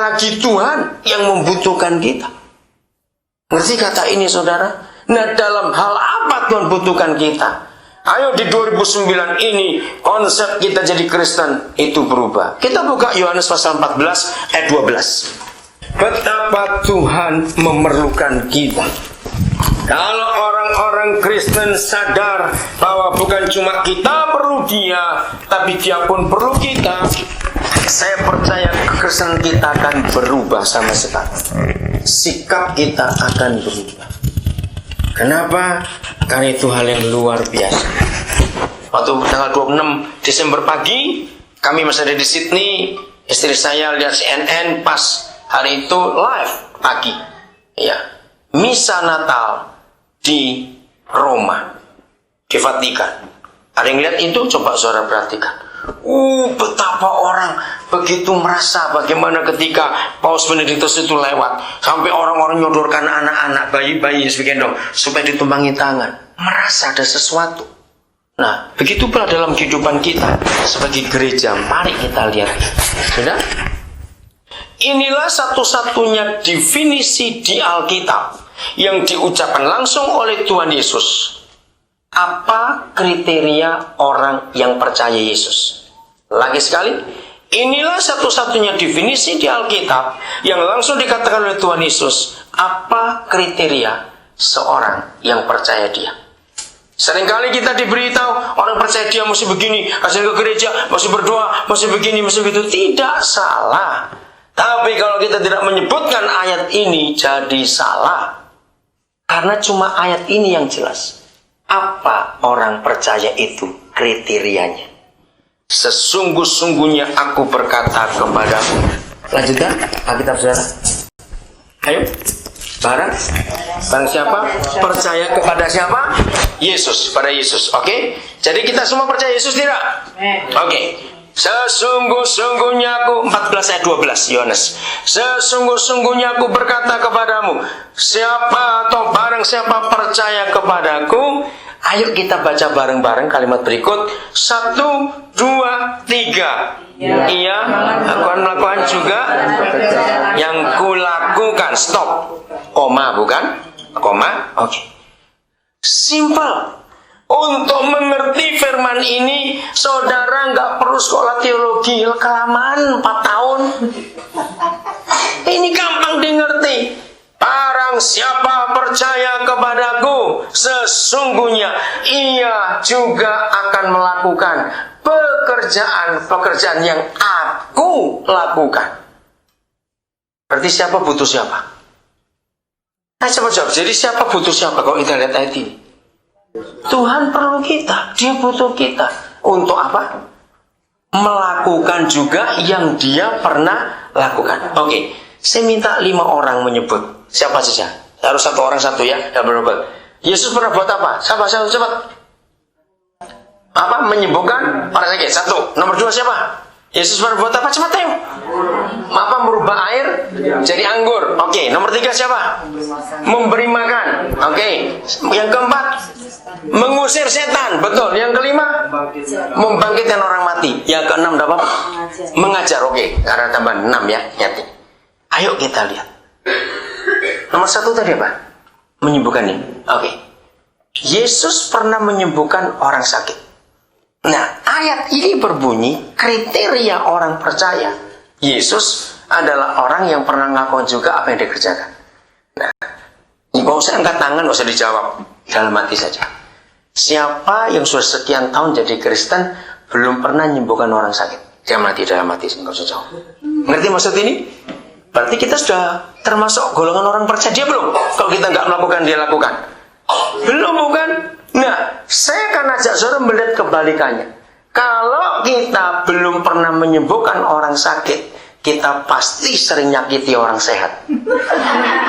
lagi Tuhan yang membutuhkan kita. Ngerti kata ini saudara? Nah, dalam hal apa Tuhan butuhkan kita? Ayo di 2009 ini konsep kita jadi Kristen itu berubah. Kita buka Yohanes pasal 14 ayat 12. Betapa Tuhan memerlukan kita. Kalau orang-orang Kristen sadar bahwa bukan cuma kita perlu dia, tapi dia pun perlu kita, saya percaya kekristenan kita akan berubah sama sekali. Sikap kita akan berubah. Kenapa? Karena itu hal yang luar biasa. Waktu tanggal 26 Desember pagi, kami masih ada di Sydney. Istri saya lihat CNN pas hari itu live pagi. Ya, misa Natal di Roma, di Vatikan. Ada yang lihat itu? Coba saudara perhatikan. Betapa orang begitu merasa bagaimana ketika Paus Benediktus itu lewat, sampai orang-orang nyodorkan anak-anak, bayi-bayi gendong supaya ditumpangi tangan. Merasa ada sesuatu. Nah, begitu pula dalam kehidupan kita sebagai gereja. Mari kita lihat. Sudah? Inilah satu-satunya definisi di Alkitab yang diucapkan langsung oleh Tuhan Yesus. Apa kriteria orang yang percaya Yesus? Lagi sekali, inilah satu-satunya definisi di Alkitab yang langsung dikatakan oleh Tuhan Yesus. Apa kriteria seorang yang percaya dia? Seringkali kita diberitahu orang percaya dia mesti begini, harus ke gereja, mesti berdoa, mesti begini, mesti begitu. Tidak salah. Tapi kalau kita tidak menyebutkan ayat ini, jadi salah. Karena cuma ayat ini yang jelas. Apa orang percaya itu kriterianya? Sesungguh-sungguhnya aku berkata kepadamu. Lanjutkan Alkitab saudara. Ayo, barang siapa? Percaya kepada siapa? Yesus, pada Yesus. Oke? Jadi kita semua percaya Yesus tidak? Oke. Sesungguh-sungguhnya aku 14 ayat 12 Yohanes. Sesungguh-sungguhnya aku berkata kepadamu, siapa atau barang siapa percaya kepadaku. Ayo kita baca bareng-bareng kalimat berikut. 1, 2, 3. Ia akan melakukan juga yang kulakukan. Stop. Koma bukan? Koma. Oke. Simple. Untuk mengerti firman ini, saudara nggak perlu sekolah teologi, kelamaan 4 tahun. Ini gampang dimengerti. Barang siapa percaya kepadaku, sesungguhnya ia juga akan melakukan pekerjaan-pekerjaan yang aku lakukan. Berarti siapa butuh siapa? Nah, coba jawab. Jadi siapa butuh siapa kalau kita lihat ayat ini? Tuhan perlu kita, dia butuh kita. Untuk apa? Melakukan juga yang dia pernah lakukan. Oke, saya minta 5 orang menyebut. Siapa saja? Harus 1 orang 1 ya. Yesus pernah buat apa? Siapa? Cepat. Apa? Menyembuhkan orang sakit. 1. Nomor 2 siapa? Yesus pernah buat apa? Cepat ayo. Apa? Merubah air jadi anggur. Oke. Nomor 3 siapa? Memberi makan. Oke. Yang keempat, mengusir setan. Betul. Yang kelima, membangkitkan orang mati. Yang keenam apa? Mengajar. Oke. Karena tambah 6 ya. Hati. Ayo kita lihat. Nomor 1 tadi apa? Menyembuhkan ini. Oke. Yesus pernah menyembuhkan orang sakit. Nah, ayat ini berbunyi kriteria orang percaya. Yesus adalah orang yang pernah ngakuin juga apa yang dikerjakan. Nah, nggak usah angkat tangan, nggak usah dijawab, dalam hati saja. Siapa yang sudah sekian tahun jadi Kristen belum pernah menyembuhkan orang sakit? Dia mati dalam hati, nggak usah jawab. Ngerti maksud ini? Berarti kita sudah termasuk golongan orang percaya dia belum? Kalau kita nggak melakukan, dia lakukan. Belum bukan? Nah, saya akan ajak saudara melihat kebalikannya. Kalau kita belum pernah menyembuhkan orang sakit, kita pasti sering nyakiti orang sehat.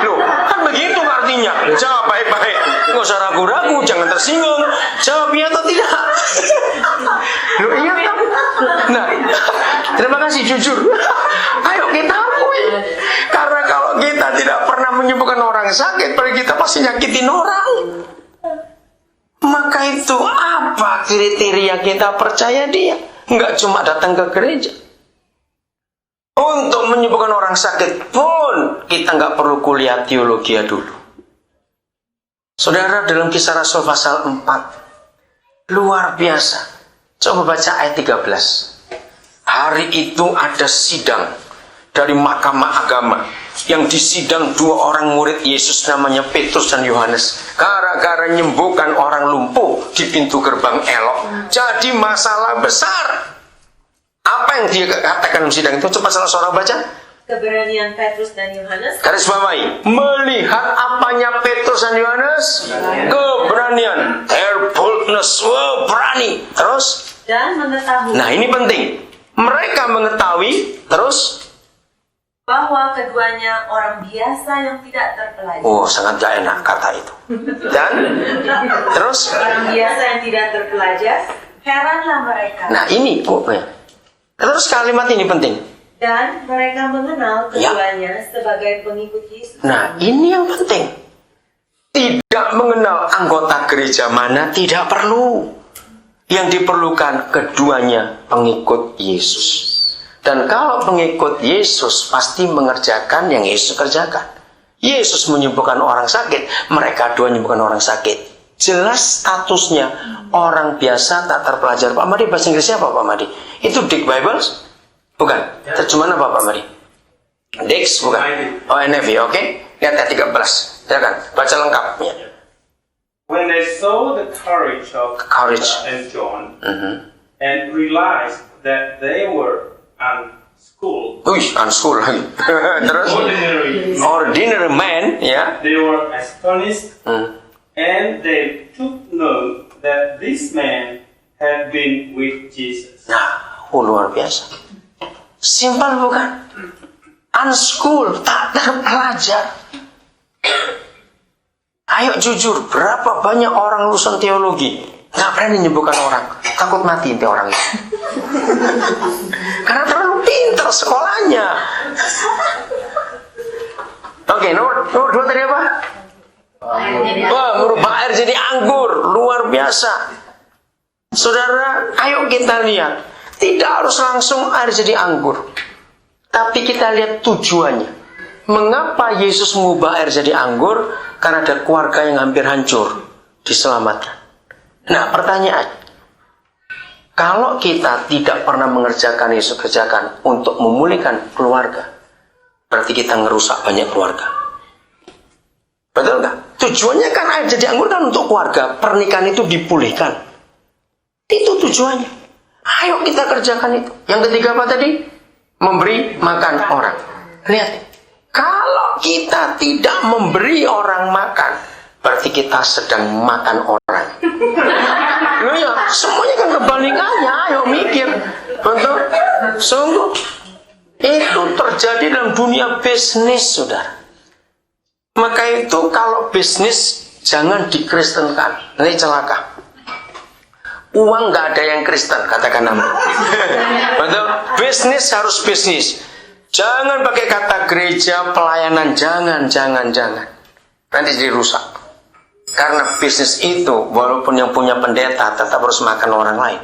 Loh, kan begitu artinya. Jawab baik-baik. Nggak usah ragu-ragu, jangan tersinggung. Jawab iya atau tidak. Loh, iya kan? Nah, terima kasih jujur. Ayo kita akui. Karena kalau kita tidak pernah menyembuhkan orang sakit, berarti kita pasti nyakitin orang. Maka itu apa kriteria kita percaya dia? Enggak cuma datang ke gereja. Untuk menyembuhkan orang sakit pun kita nggak perlu kuliah teologi dulu. Saudara, dalam Kisah Rasul pasal 4, luar biasa. Coba baca ayat 13. Hari itu ada sidang dari mahkamah agama yang disidang 2 orang murid Yesus namanya Petrus dan Yohanes. Gara-gara menyembuhkan orang lumpuh di pintu gerbang Elok. Jadi masalah besar. Apa yang dia katakan dalam sidang itu? Coba salah seorang baca. Keberanian Petrus dan Yohanes. Garis bawahi. Melihat apanya Petrus dan Yohanes? Keberanian. Their boldness. Berani. Terus? Dan mengetahui. Nah, ini penting. Mereka mengetahui. Terus? Bahwa keduanya orang biasa yang tidak terpelajar. Oh, sangat gak enak kata itu. Dan? Terus? Orang biasa yang tidak terpelajar. Heranlah mereka. Nah, ini. Terus kalimat ini penting. Dan mereka mengenal keduanya sebagai pengikut Yesus. Nah, ini yang penting. Tidak mengenal anggota gereja mana tidak perlu. Yang diperlukan keduanya pengikut Yesus. Dan kalau pengikut Yesus pasti mengerjakan yang Yesus kerjakan. Yesus menyembuhkan orang sakit, mereka dua menyembuhkan orang sakit. Jelas statusnya orang biasa tak terpelajar. Pak Madi, bahasa Inggrisnya apa Pak Madi? Itu Dick Bibles? Bukan. Terjemahan apa Pak Madi? Dix? Bukan. Oh, NIV, oke. Lihat ayat 13. Silakan, baca lengkap. Ya. When they saw the courage of Peter and John and realized that they were unschooled, unschooled lagi. Terus? Ordinary man, ya. They were astonished and they took note that this man had been with Jesus. Nah, luar biasa. Simpel bukan? Unschooled, tak terpelajar. Ayo jujur, berapa banyak orang lulusan teologi nggak berani menyembuhkan orang, takut mati nanti orang itu. Karena terlalu pintar sekolahnya. Oke, nomor 2 tadi apa? Wah, merubah air jadi anggur, luar biasa. Saudara, ayo kita lihat. Tidak harus langsung air jadi anggur. Tapi kita lihat tujuannya. Mengapa Yesus mengubah air jadi anggur? Karena ada keluarga yang hampir hancur. Diselamatkan. Nah, pertanyaan. Kalau kita tidak pernah mengerjakan Yesus kerjakan untuk memulihkan keluarga, berarti kita ngerusak banyak keluarga. Betul nggak? Tujuannya kan air jadi anggur kan untuk keluarga. Pernikahan itu dipulihkan. Itu tujuannya. Ayo kita kerjakan itu. Yang ketiga apa tadi? Memberi makan orang. Lihat. Kalau kita tidak memberi orang makan, berarti kita sedang makan orang. Loh ya, semuanya kan kebalikannya. Ayo mikir. Betul? Sungguh. Itu terjadi dalam dunia bisnis, saudara. Maka itu kalau bisnis jangan dikristenkan. Ini celaka. Uang nggak ada yang Kristen, katakan nama. Betul? Bisnis harus bisnis. Jangan pakai kata gereja, pelayanan, jangan. Nanti jadi rusak. Karena bisnis itu, walaupun yang punya pendeta, tetap harus makan orang lain.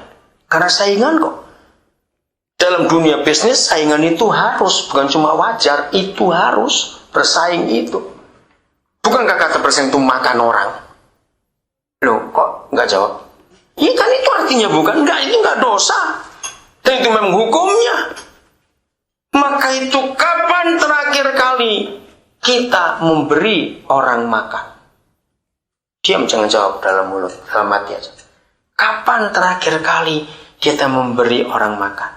Karena saingan kok. Dalam dunia bisnis, saingan itu harus, bukan cuma wajar, itu harus bersaing itu. Bukankah kata bersaing itu makan orang? Loh, kok nggak jawab? Ya kan itu artinya bukan, itu nggak dosa. Dan itu memang hukumnya. Maka itu kapan terakhir kali kita memberi orang makan? Diam, jangan jawab dalam mulut, dalam hati aja. Kapan terakhir kali kita memberi orang makan?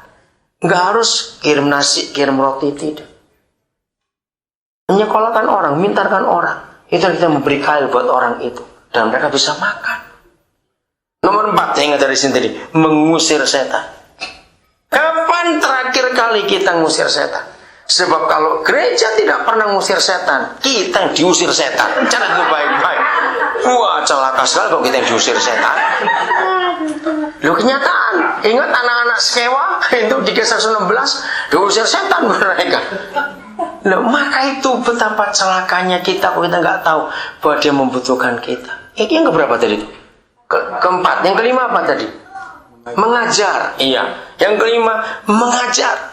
Nggak harus kirim nasi, kirim roti, tidak. Menyekolahkan orang, mintarkan orang. Itu kita memberi kail buat orang itu. Dan mereka bisa makan. Nomor 4, yang ingat dari sini tadi, mengusir setan. Kapan terakhir kali kita ngusir setan? Sebab kalau gereja tidak pernah ngusir setan, kita yang diusir setan. Cara itu baik-baik. Wah, celaka sekali kalau kita yang diusir setan. Loh, kenyataan. Ingat anak-anak Skewa itu di Kisah 16 diusir setan mereka. Loh, maka itu betapa celakanya kita kalau kita nggak tahu bahwa dia membutuhkan kita. Yang keberapa tadi itu? Keempat. Yang kelima apa tadi? Mengajar. Iya. Yang kelima, mengajar.